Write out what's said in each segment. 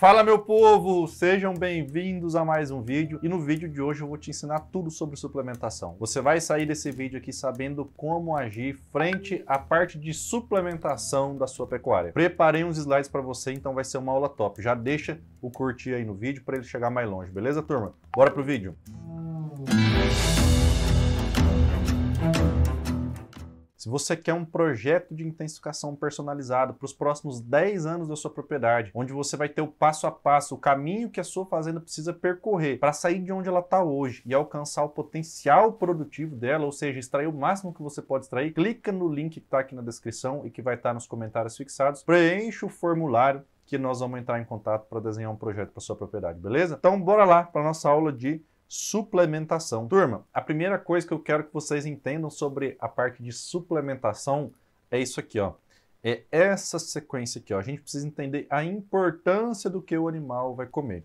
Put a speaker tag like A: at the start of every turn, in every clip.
A: Fala meu povo, sejam bem-vindos a mais um vídeo e no vídeo de hoje eu vou te ensinar tudo sobre suplementação. Você vai sair desse vídeo aqui sabendo como agir frente à parte de suplementação da sua pecuária. Preparei uns slides para você, então vai ser uma aula top. Já deixa o curtir aí no vídeo para ele chegar mais longe, beleza turma? Bora pro vídeo! Se você quer um projeto de intensificação personalizado para os próximos 10 anos da sua propriedade, onde você vai ter o passo a passo, o caminho que a sua fazenda precisa percorrer para sair de onde ela está hoje e alcançar o potencial produtivo dela, ou seja, extrair o máximo que você pode extrair, clica no link que está aqui na descrição e que vai estar nos comentários fixados, preencha o formulário que nós vamos entrar em contato para desenhar um projeto para sua propriedade, beleza? Então bora lá para a nossa aula de suplementação. Turma, a primeira coisa que eu quero que vocês entendam sobre a parte de suplementação é isso aqui, ó. É essa sequência aqui, ó. A gente precisa entender a importância do que o animal vai comer.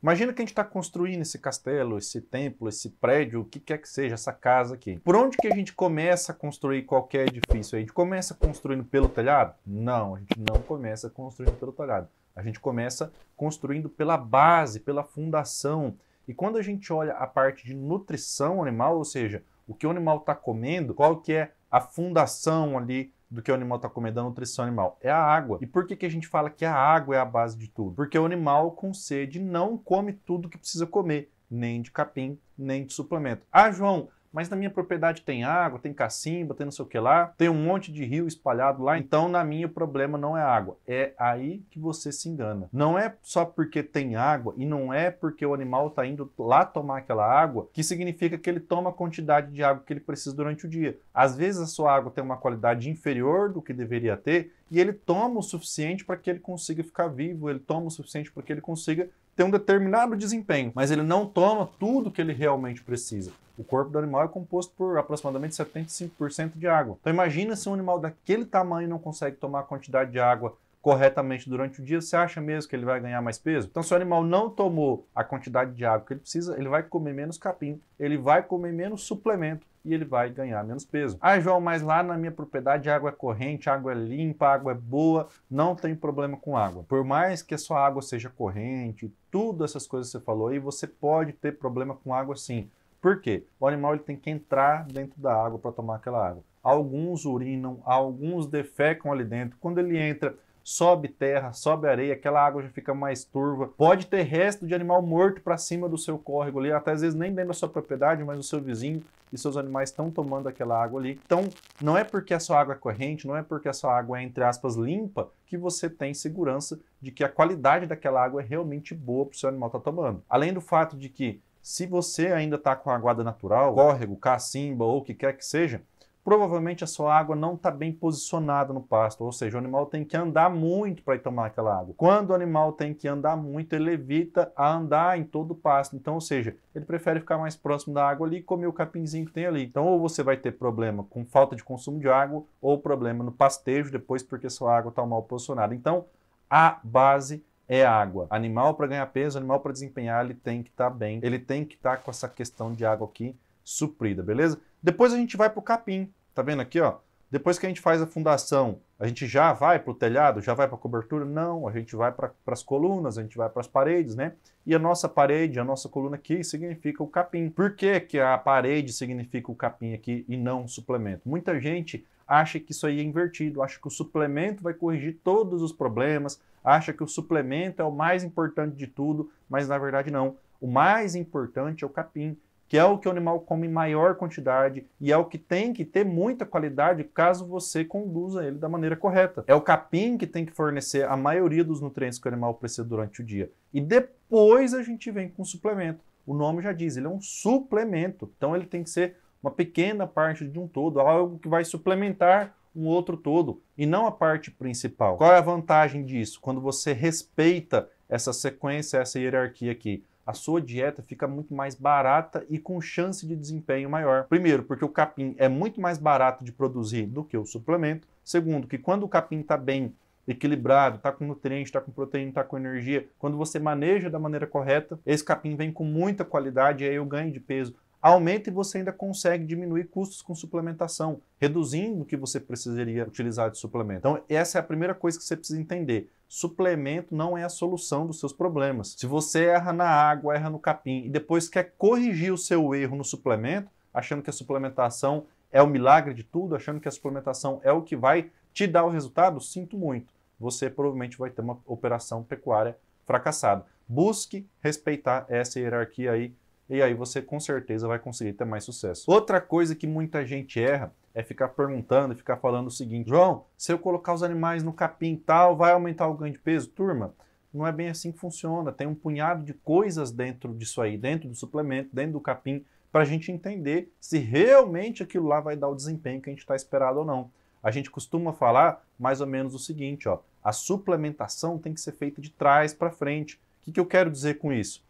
A: Imagina que a gente está construindo esse castelo, esse templo, esse prédio, o que quer que seja, essa casa aqui. Por onde que a gente começa a construir qualquer edifício? A gente começa construindo pelo telhado? Não, a gente não começa construindo pelo telhado. A gente começa construindo pela base, pela fundação. E quando a gente olha a parte de nutrição animal, ou seja, o que o animal está comendo, qual que é a fundação ali do que o animal está comendo, da nutrição animal? É a água. E por que que a gente fala que a água é a base de tudo? Porque o animal com sede não come tudo que precisa comer, nem de capim, nem de suplemento. Ah, João, mas na minha propriedade tem água, tem cacimba, tem não sei o que lá, tem um monte de rio espalhado lá, então na minha o problema não é água. É aí que você se engana. Não é só porque tem água e não é porque o animal está indo lá tomar aquela água que significa que ele toma a quantidade de água que ele precisa durante o dia. Às vezes a sua água tem uma qualidade inferior do que deveria ter e ele toma o suficiente para que ele consiga ficar vivo, ele toma o suficiente para que ele consiga ter um determinado desempenho, mas ele não toma tudo que ele realmente precisa. O corpo do animal é composto por aproximadamente 75% de água. Então imagina se um animal daquele tamanho não consegue tomar a quantidade de água corretamente durante o dia, você acha mesmo que ele vai ganhar mais peso? Então se o animal não tomou a quantidade de água que ele precisa, ele vai comer menos capim, ele vai comer menos suplemento e ele vai ganhar menos peso. Ah, João, mas lá na minha propriedade a água é corrente, a água é limpa, a água é boa, não tem problema com água. Por mais que a sua água seja corrente, tudo essas coisas que você falou aí, você pode ter problema com água sim. Por quê? O animal ele tem que entrar dentro da água para tomar aquela água. Alguns urinam, alguns defecam ali dentro. Quando ele entra, sobe terra, sobe areia, aquela água já fica mais turva. Pode ter resto de animal morto para cima do seu córrego ali, até às vezes nem dentro da sua propriedade, mas o seu vizinho e seus animais estão tomando aquela água ali. Então, não é porque a sua água é corrente, não é porque a sua água é, entre aspas, limpa, que você tem segurança de que a qualidade daquela água é realmente boa para o seu animal estar tomando. Além do fato de que, se você ainda está com aguada natural, córrego, cacimba ou o que quer que seja, provavelmente a sua água não está bem posicionada no pasto, ou seja, o animal tem que andar muito para ir tomar aquela água. Quando o animal tem que andar muito, ele evita a andar em todo o pasto. Então, ou seja, ele prefere ficar mais próximo da água ali e comer o capinzinho que tem ali. Então, ou você vai ter problema com falta de consumo de água, ou problema no pastejo depois porque sua água está mal posicionada. Então, a base é água. Animal para ganhar peso, animal para desempenhar, ele tem que estar bem, ele tem que estar com essa questão de água aqui suprida, beleza? Depois a gente vai para o capim, tá vendo aqui, ó? Depois que a gente faz a fundação, a gente já vai para o telhado, já vai para a cobertura? Não, a gente vai para as colunas, a gente vai para as paredes, né? E a nossa parede, a nossa coluna aqui significa o capim. Por que que a parede significa o capim aqui e não o suplemento? Muita gente acha que isso aí é invertido, acha que o suplemento vai corrigir todos os problemas, acha que o suplemento é o mais importante de tudo, mas na verdade não. O mais importante é o capim, que é o que o animal come em maior quantidade e é o que tem que ter muita qualidade caso você conduza ele da maneira correta. É o capim que tem que fornecer a maioria dos nutrientes que o animal precisa durante o dia. E depois a gente vem com o suplemento. O nome já diz, ele é um suplemento. Então ele tem que ser uma pequena parte de um todo, algo que vai suplementar um outro todo e não a parte principal. Qual é a vantagem disso? Quando você respeita essa sequência, essa hierarquia aqui, a sua dieta fica muito mais barata e com chance de desempenho maior. Primeiro, porque o capim é muito mais barato de produzir do que o suplemento. Segundo, que quando o capim está bem equilibrado, está com nutriente, está com proteína, está com energia, quando você maneja da maneira correta, esse capim vem com muita qualidade e aí o ganho de peso aumenta e você ainda consegue diminuir custos com suplementação, reduzindo o que você precisaria utilizar de suplemento. Então, essa é a primeira coisa que você precisa entender. suplemento não é a solução dos seus problemas. Se você erra na água, erra no capim e depois quer corrigir o seu erro no suplemento, achando que a suplementação é o milagre de tudo, achando que a suplementação é o que vai te dar o resultado, sinto muito. Você provavelmente vai ter uma operação pecuária fracassada. Busque respeitar essa hierarquia aí, e aí você com certeza vai conseguir ter mais sucesso. Outra coisa que muita gente erra é ficar perguntando e ficar falando o seguinte: João, se eu colocar os animais no capim tal, vai aumentar o ganho de peso? Turma, não é bem assim que funciona. Tem um punhado de coisas dentro disso aí, dentro do suplemento, dentro do capim, para a gente entender se realmente aquilo lá vai dar o desempenho que a gente está esperado ou não. A gente costuma falar mais ou menos o seguinte, ó, a suplementação tem que ser feita de trás para frente. O que eu quero dizer com isso?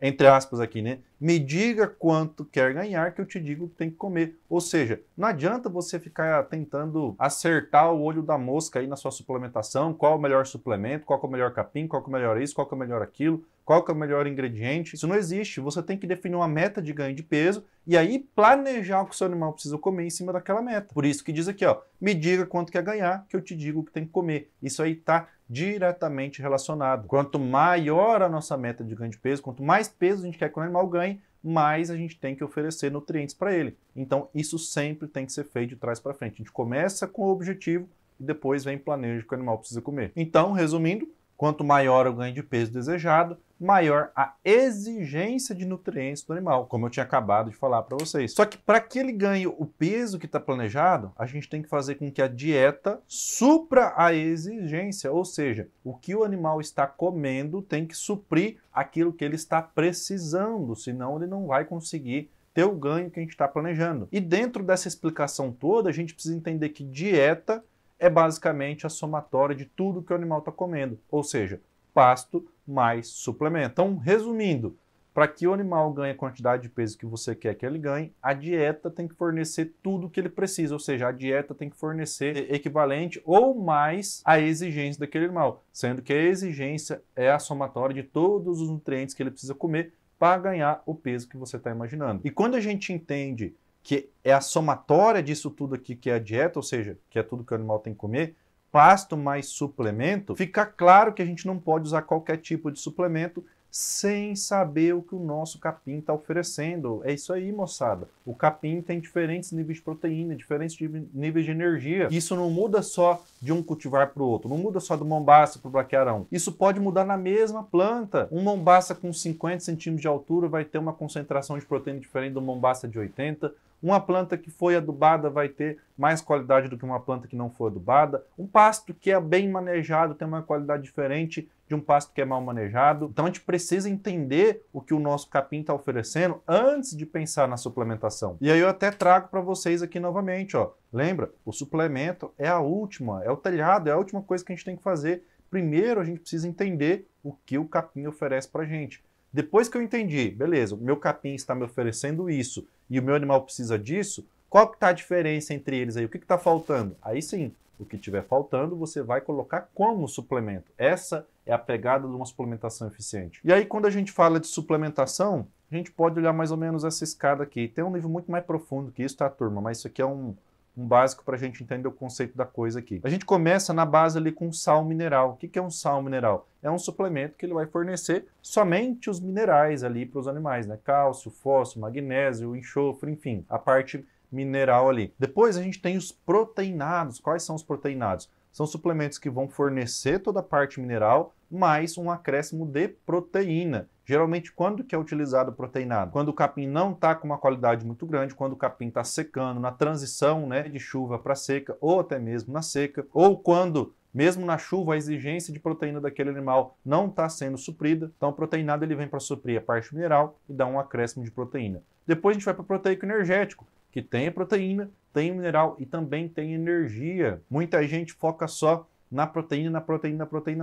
A: Entre aspas aqui, né? Me diga quanto quer ganhar que eu te digo que tem que comer. Ou seja, não adianta você ficar tentando acertar o olho da mosca aí na sua suplementação, qual é o melhor suplemento, qual é o melhor capim, qual é o melhor isso, qual é o melhor aquilo, qual é o melhor ingrediente. Isso não existe. Você tem que definir uma meta de ganho de peso e aí planejar o que o seu animal precisa comer em cima daquela meta. Por isso que diz aqui, ó, me diga quanto quer ganhar que eu te digo o que tem que comer. Isso aí tá diretamente relacionado. Quanto maior a nossa meta de ganho de peso, quanto mais peso a gente quer que o animal ganhe, mais a gente tem que oferecer nutrientes para ele. Então, isso sempre tem que ser feito de trás para frente. A gente começa com o objetivo e depois vem planejo que o animal precisa comer. Então, resumindo, quanto maior o ganho de peso desejado, maior a exigência de nutrientes do animal, como eu tinha acabado de falar para vocês. Só que para que ele ganhe o peso que está planejado, a gente tem que fazer com que a dieta supra a exigência, ou seja, o que o animal está comendo tem que suprir aquilo que ele está precisando, senão ele não vai conseguir ter o ganho que a gente está planejando. E dentro dessa explicação toda, a gente precisa entender que dieta é basicamente a somatória de tudo que o animal está comendo, ou seja, pasto mais suplemento. Então, resumindo, para que o animal ganhe a quantidade de peso que você quer que ele ganhe, a dieta tem que fornecer tudo o que ele precisa, ou seja, a dieta tem que fornecer equivalente ou mais à exigência daquele animal, sendo que a exigência é a somatória de todos os nutrientes que ele precisa comer para ganhar o peso que você está imaginando. E quando a gente entende que é a somatória disso tudo aqui que é a dieta, ou seja, que é tudo que o animal tem que comer, pasto mais suplemento, fica claro que a gente não pode usar qualquer tipo de suplemento sem saber o que o nosso capim está oferecendo. É isso aí, moçada. O capim tem diferentes níveis de proteína, diferentes níveis de energia. Isso não muda só de um cultivar para o outro, não muda só do mombaça para o braquiarão. Isso pode mudar na mesma planta. Um mombaça com 50 centímetros de altura vai ter uma concentração de proteína diferente do mombaça de 80. Uma planta que foi adubada vai ter mais qualidade do que uma planta que não foi adubada. Um pasto que é bem manejado tem uma qualidade diferente de um pasto que é mal manejado. Então a gente precisa entender o que o nosso capim está oferecendo antes de pensar na suplementação. E aí eu até trago para vocês aqui novamente, ó. Lembra? O suplemento é a última, é o telhado, é a última coisa que a gente tem que fazer. Primeiro a gente precisa entender o que o capim oferece para a gente. Depois que eu entendi, beleza, o meu capim está me oferecendo isso e o meu animal precisa disso, qual que está a diferença entre eles aí? O que está faltando? Aí sim, o que estiver faltando você vai colocar como suplemento. Essa é a pegada de uma suplementação eficiente. E aí quando a gente fala de suplementação, a gente pode olhar mais ou menos essa escada aqui. Tem um nível muito mais profundo que isso, tá, turma? Mas isso aqui é um básico para a gente entender o conceito da coisa aqui. A gente começa na base ali com sal mineral. O que é um sal mineral? É um suplemento que ele vai fornecer somente os minerais ali para os animais, né? Cálcio, fósforo, magnésio, enxofre, enfim, a parte mineral ali. Depois a gente tem os proteinados. Quais são os proteinados? São suplementos que vão fornecer toda a parte mineral, mais um acréscimo de proteína. Geralmente, quando que é utilizado o proteinado? Quando o capim não está com uma qualidade muito grande, quando o capim está secando, na transição, né, de chuva para seca, ou até mesmo na seca, ou quando, mesmo na chuva, a exigência de proteína daquele animal não está sendo suprida. Então, o proteinado ele vem para suprir a parte mineral e dar um acréscimo de proteína. Depois a gente vai para o proteico energético, que tem a proteína, tem o mineral e também tem energia. Muita gente foca só na proteína,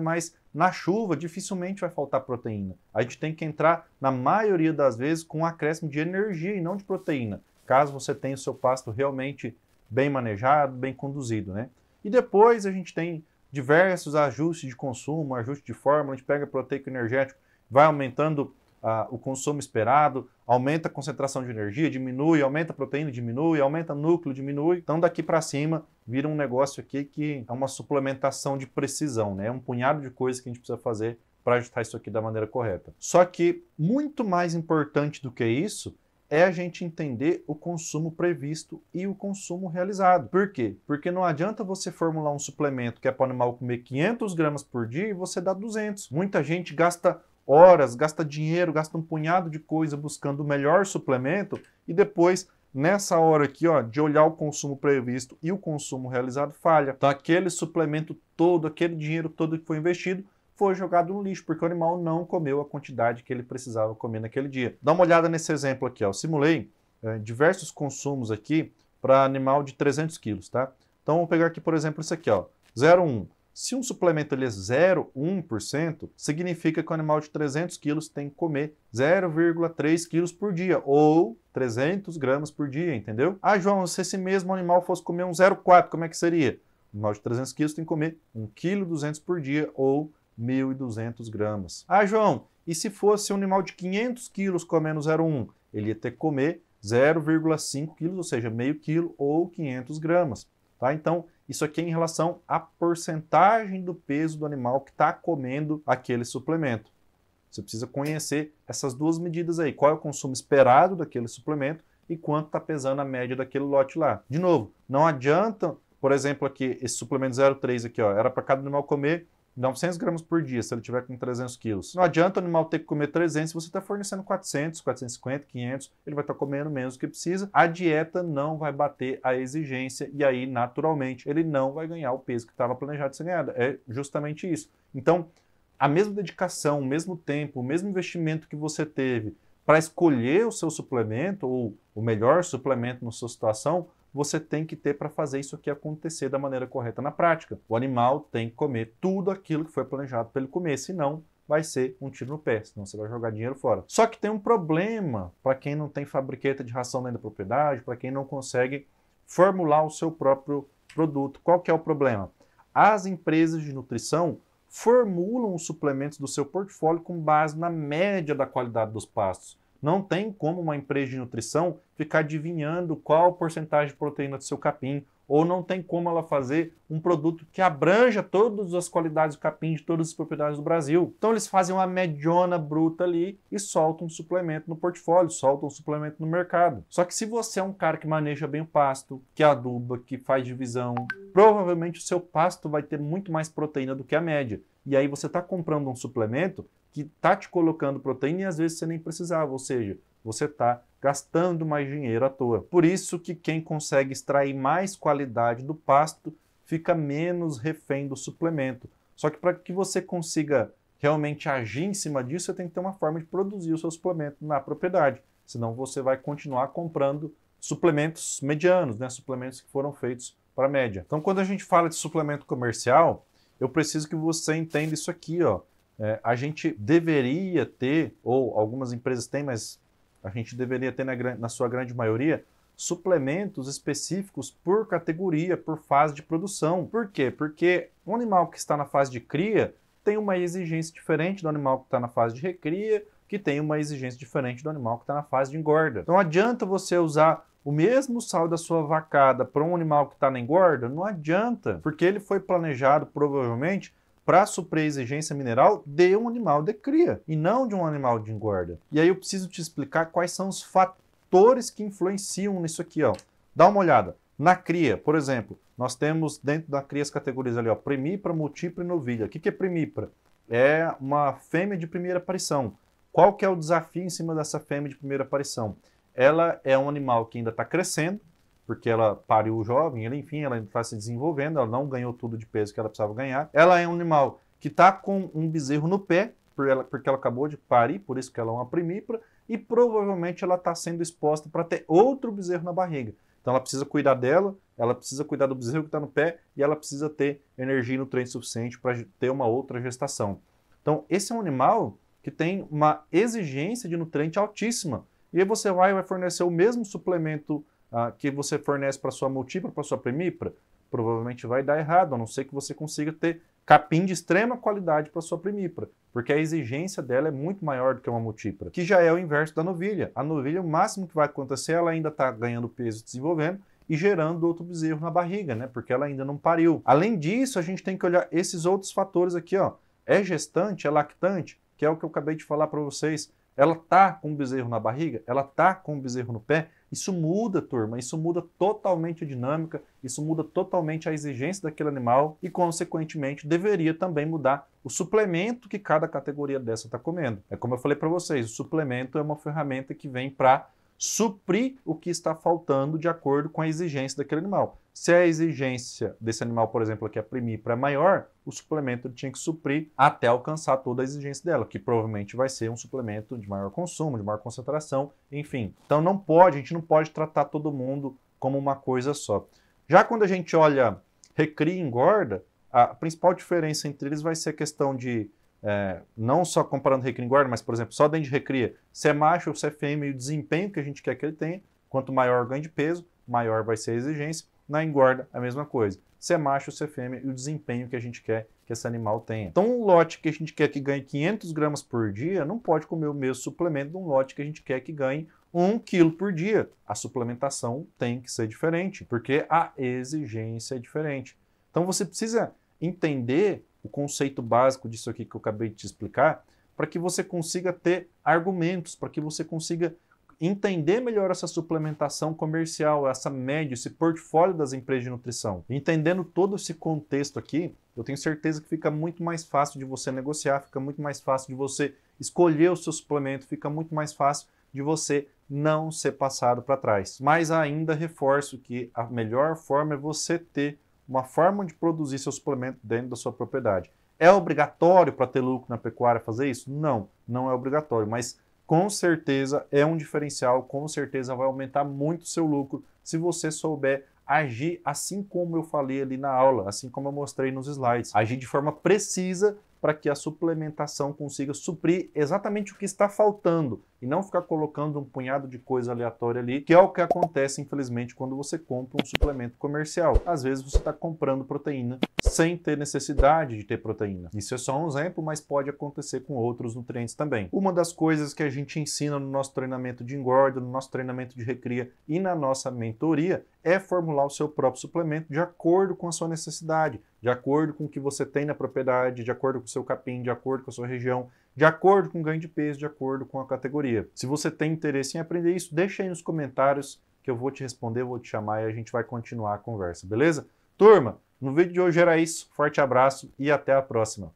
A: mas na chuva dificilmente vai faltar proteína. A gente tem que entrar, na maioria das vezes, com um acréscimo de energia e não de proteína, caso você tenha o seu pasto realmente bem manejado, bem conduzido, né? E depois a gente tem diversos ajustes de consumo, ajuste de fórmula, a gente pega proteico energético, vai aumentando o consumo esperado, aumenta a concentração de energia, diminui, aumenta a proteína, diminui, aumenta o núcleo, diminui. Então daqui para cima vira um negócio aqui que é uma suplementação de precisão, né? É um punhado de coisas que a gente precisa fazer para ajustar isso aqui da maneira correta. Só que muito mais importante do que isso é a gente entender o consumo previsto e o consumo realizado. Por quê? Porque não adianta você formular um suplemento que é para o animal comer 500 gramas por dia e você dá 200. Muita gente gasta horas, gasta dinheiro, gasta um punhado de coisa buscando o melhor suplemento e depois, nessa hora aqui, ó, de olhar o consumo previsto e o consumo realizado, falha. Então aquele suplemento todo, aquele dinheiro todo que foi investido, foi jogado no lixo, porque o animal não comeu a quantidade que ele precisava comer naquele dia. Dá uma olhada nesse exemplo aqui, ó. Eu simulei diversos consumos aqui para animal de 300 quilos, tá? Então vamos pegar aqui, por exemplo, isso aqui, ó, 0,1. Se um suplemento ele é 0,1%, significa que o animal de 300 quilos tem que comer 0,3 quilos por dia, ou 300 gramas por dia, entendeu? Ah, João, se esse mesmo animal fosse comer um 0,4, como é que seria? O animal de 300 quilos tem que comer 1,2 kg por dia, ou 1.200 gramas. Ah, João, e se fosse um animal de 500 quilos comendo 0,1? Ele ia ter que comer 0,5 quilos, ou seja, meio quilo ou 500 gramas. Tá? Então, isso aqui é em relação à porcentagem do peso do animal que está comendo aquele suplemento. Você precisa conhecer essas duas medidas aí. Qual é o consumo esperado daquele suplemento e quanto está pesando a média daquele lote lá. De novo, não adianta, por exemplo, aqui, esse suplemento 0,3 aqui, ó, era para cada animal comer 900 gramas por dia, se ele tiver com 300 quilos. Não adianta o animal ter que comer 300 se você está fornecendo 400, 450, 500, ele vai estar comendo menos do que precisa. A dieta não vai bater a exigência e aí, naturalmente, ele não vai ganhar o peso que estava planejado ser ganhado. É justamente isso. Então, a mesma dedicação, o mesmo tempo, o mesmo investimento que você teve para escolher o seu suplemento ou o melhor suplemento na sua situação, você tem que ter para fazer isso aqui acontecer da maneira correta na prática. O animal tem que comer tudo aquilo que foi planejado para ele comer, senão vai ser um tiro no pé, senão você vai jogar dinheiro fora. Só que tem um problema para quem não tem fabriqueta de ração dentro da propriedade, para quem não consegue formular o seu próprio produto. Qual que é o problema? As empresas de nutrição formulam os suplementos do seu portfólio com base na média da qualidade dos pastos. Não tem como uma empresa de nutrição ficar adivinhando qual a porcentagem de proteína do seu capim, ou não tem como ela fazer um produto que abranja todas as qualidades do capim de todas as propriedades do Brasil. Então eles fazem uma mediona bruta ali e soltam um suplemento no portfólio, soltam um suplemento no mercado. Só que se você é um cara que maneja bem o pasto, que aduba, que faz divisão, provavelmente o seu pasto vai ter muito mais proteína do que a média. E aí você está comprando um suplemento que está te colocando proteína e às vezes você nem precisava, ou seja, você está gastando mais dinheiro à toa. Por isso que quem consegue extrair mais qualidade do pasto fica menos refém do suplemento. Só que para que você consiga realmente agir em cima disso, você tem que ter uma forma de produzir o seu suplemento na propriedade. Senão você vai continuar comprando suplementos medianos, né? Suplementos que foram feitos para média. Então quando a gente fala de suplemento comercial, eu preciso que você entenda isso aqui, ó. A gente deveria ter, ou algumas empresas têm, mas a gente deveria ter na sua grande maioria, suplementos específicos por categoria, por fase de produção. Por quê? Porque um animal que está na fase de cria tem uma exigência diferente do animal que está na fase de recria, que tem uma exigência diferente do animal que está na fase de engorda. Então adianta você usar o mesmo sal da sua vacada para um animal que está na engorda? Não adianta, porque ele foi planejado provavelmente para suprir a exigência mineral de um animal de cria e não de um animal de engorda. E aí eu preciso te explicar quais são os fatores que influenciam nisso aqui, ó. Dá uma olhada. Na cria, por exemplo, nós temos dentro da cria as categorias ali, ó, primípara, multípara e novilha. O que é primípara? É uma fêmea de primeira aparição. Qual que é o desafio em cima dessa fêmea de primeira aparição? Ela é um animal que ainda está crescendo, porque ela pariu jovem, ela ainda está se desenvolvendo, ela não ganhou tudo de peso que ela precisava ganhar. Ela é um animal que está com um bezerro no pé, porque ela acabou de parir, por isso que ela é uma primípara, e provavelmente ela está sendo exposta para ter outro bezerro na barriga. Então ela precisa cuidar dela, ela precisa cuidar do bezerro que está no pé, e ela precisa ter energia e nutriente suficiente para ter uma outra gestação. Então esse é um animal que tem uma exigência de nutriente altíssima, e aí você vai fornecer o mesmo suplemento que você fornece para sua multípara, para sua primípara, provavelmente vai dar errado, a não ser que você consiga ter capim de extrema qualidade para sua primípara, porque a exigência dela é muito maior do que uma multípara, que já é o inverso da novilha. A novilha, o máximo que vai acontecer, ela ainda está ganhando peso, desenvolvendo e gerando outro bezerro na barriga, né? Porque ela ainda não pariu. Além disso, a gente tem que olhar esses outros fatores aqui, ó. É gestante, é lactante, que é o que eu acabei de falar para vocês. Ela tá com o bezerro na barriga, ela tá com o bezerro no pé. Isso muda, turma, isso muda totalmente a dinâmica, isso muda totalmente a exigência daquele animal e, consequentemente, deveria também mudar o suplemento que cada categoria dessa está comendo. É como eu falei para vocês, o suplemento é uma ferramenta que vem para suprir o que está faltando de acordo com a exigência daquele animal. Se a exigência desse animal, por exemplo, aqui a primípara é maior, o suplemento tinha que suprir até alcançar toda a exigência dela, que provavelmente vai ser um suplemento de maior consumo, de maior concentração, enfim. Então a gente não pode tratar todo mundo como uma coisa só. Já quando a gente olha recria e engorda, a principal diferença entre eles vai ser a questão de não só comparando recria e engorda, mas, por exemplo, só dentro de recria, se é macho ou se é fêmea e o desempenho que a gente quer que ele tenha, quanto maior o ganho de peso, maior vai ser a exigência. Na engorda, a mesma coisa. Se é macho ou se é fêmea e o desempenho que a gente quer que esse animal tenha. Então, um lote que a gente quer que ganhe 500 gramas por dia não pode comer o mesmo suplemento de um lote que a gente quer que ganhe 1 quilo por dia. A suplementação tem que ser diferente, porque a exigência é diferente. Então, você precisa entender o conceito básico disso aqui que eu acabei de te explicar, para que você consiga ter argumentos, para que você consiga entender melhor essa suplementação comercial, essa média, esse portfólio das empresas de nutrição. Entendendo todo esse contexto aqui, eu tenho certeza que fica muito mais fácil de você negociar, fica muito mais fácil de você escolher o seu suplemento, fica muito mais fácil de você não ser passado para trás. Mas ainda reforço que a melhor forma é você ter uma forma de produzir seu suplemento dentro da sua propriedade. É obrigatório para ter lucro na pecuária fazer isso? Não, não é obrigatório, mas com certeza é um diferencial, com certeza vai aumentar muito o seu lucro se você souber agir assim como eu falei ali na aula, assim como eu mostrei nos slides. Agir de forma precisa para que a suplementação consiga suprir exatamente o que está faltando e não ficar colocando um punhado de coisa aleatória ali, que é o que acontece, infelizmente, quando você compra um suplemento comercial. Às vezes você está comprando proteína sem ter necessidade de ter proteína. Isso é só um exemplo, mas pode acontecer com outros nutrientes também. Uma das coisas que a gente ensina no nosso treinamento de engorda, no nosso treinamento de recria e na nossa mentoria é formular o seu próprio suplemento de acordo com a sua necessidade, de acordo com o que você tem na propriedade, de acordo com o seu capim, de acordo com a sua região, de acordo com o ganho de peso, de acordo com a categoria. Se você tem interesse em aprender isso, deixa aí nos comentários que eu vou te responder, vou te chamar e a gente vai continuar a conversa, beleza? Turma, no vídeo de hoje era isso. Forte abraço e até a próxima.